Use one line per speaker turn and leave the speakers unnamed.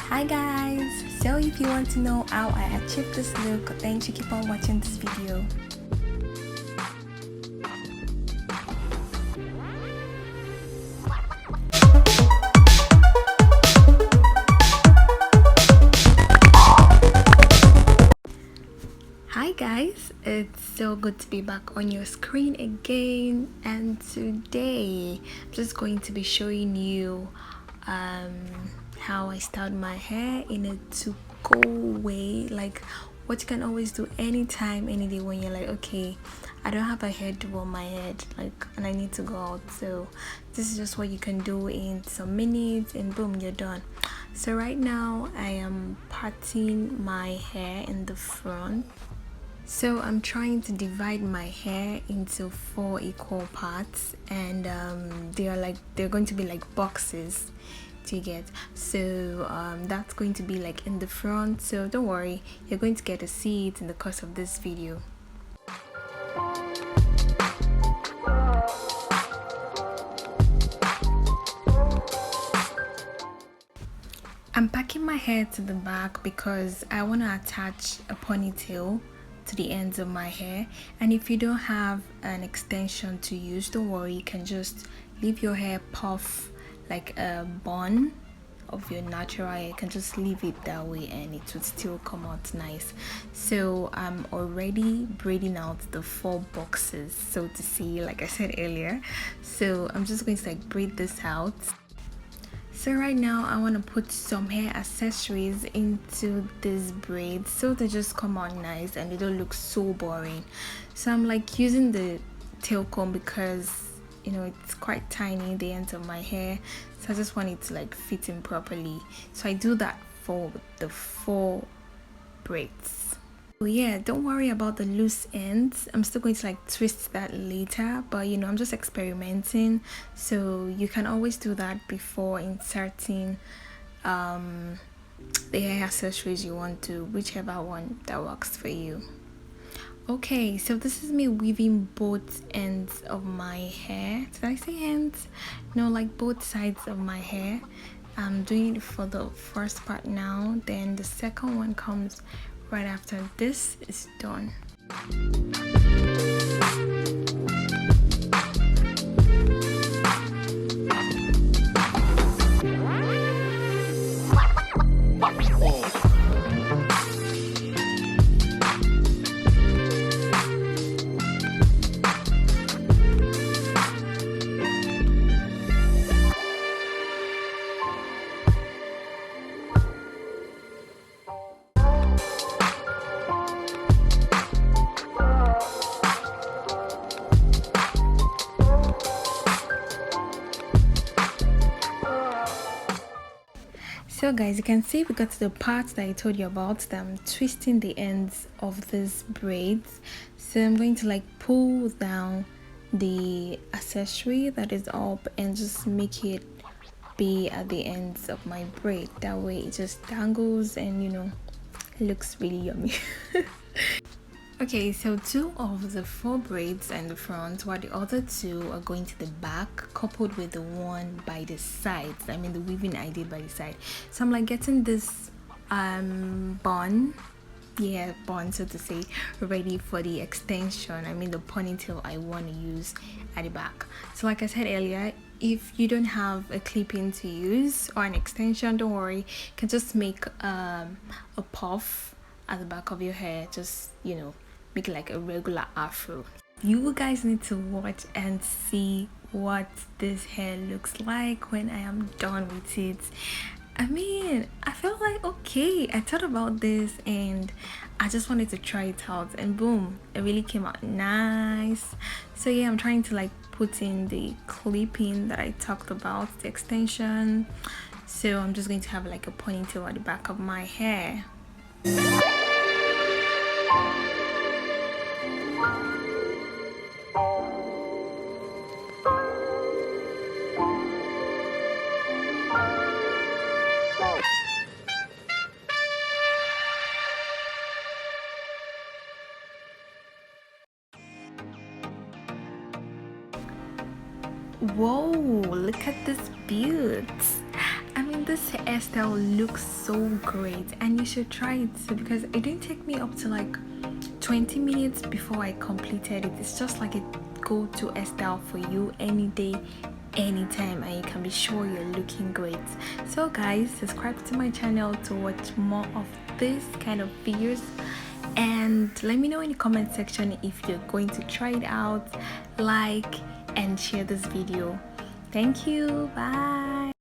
Hi guys! So if you want to know how I achieved this look, then you should keep on watching this video. Hi guys, it's so good to be back on your screen again, and today I'm just going to be showing you how I styled my hair in a to-go way, like what you can always do anytime, any day when you're like, okay, I don't have a hairdo on my head, like, and I need to go out. So this is just what you can do in some minutes, and boom, you're done. So right now I am parting my hair in the front. So I'm trying to divide my hair into 4 equal parts, and they're going to be like boxes to get. So that's going to be like in the front, so don't worry, you're going to get to see it in the course of this video. I'm packing my hair to the back because I want to attach a ponytail to the ends of my hair, and if you don't have an extension to use, don't worry, you can just leave your hair puff like a bun of your natural hair. You can just leave it that way and it would still come out nice. So I'm already braiding out the 4 boxes, so to say, like I said earlier. So I'm just going to like braid this out. So right now I want to put some hair accessories into this braid so they just come out nice and they don't look so boring. So I'm like using the tail comb because, you know, it's quite tiny, the ends of my hair, so I just want it to like fit in properly. So I do that for the 4 braids. So yeah, don't worry about the loose ends. I'm still going to like twist that later, but you know, I'm just experimenting, so you can always do that before inserting the hair accessories you want to, whichever one that works for you. Okay, so this is me weaving both ends of my hair. Did I say ends? No, like both sides of my hair. I'm doing it for the first part now, then the second one comes right after this is done. So guys, you can see we got to the part that I told you about, that I'm twisting the ends of these braids. So I'm going to like pull down the accessory that is up and just make it be at the ends of my braid. That way it just dangles and, you know, it looks really yummy. Okay, so 2 of the 4 braids in the front, while the other 2 are going to the back, coupled with the one by the sides. I mean the weaving I did by the side. So I'm like getting this bun, so to say, ready for the extension. I mean the ponytail I want to use at the back. So like I said earlier, if you don't have a clip-in to use or an extension, don't worry, you can just make a puff at the back of your hair. Just, you know, make it like a regular afro. You guys need to watch and see what this hair looks like when I am done with it. I mean, I felt like, okay, I thought about this and I just wanted to try it out, and boom, it really came out nice. So yeah, I'm trying to like put in the clipping that I talked about, the extension. So I'm just going to have like a ponytail at the back of my hair. Whoa, look at this beaut. I mean, this hairstyle looks so great and you should try it too, because it didn't take me up to like 20 minutes before I completed it. It's just like a go-to hairstyle for you any day, anytime, and you can be sure you're looking great. So guys, subscribe to my channel to watch more of this kind of videos, and let me know in the comment section if you're going to try it out. Like and share this video. Thank you. Bye.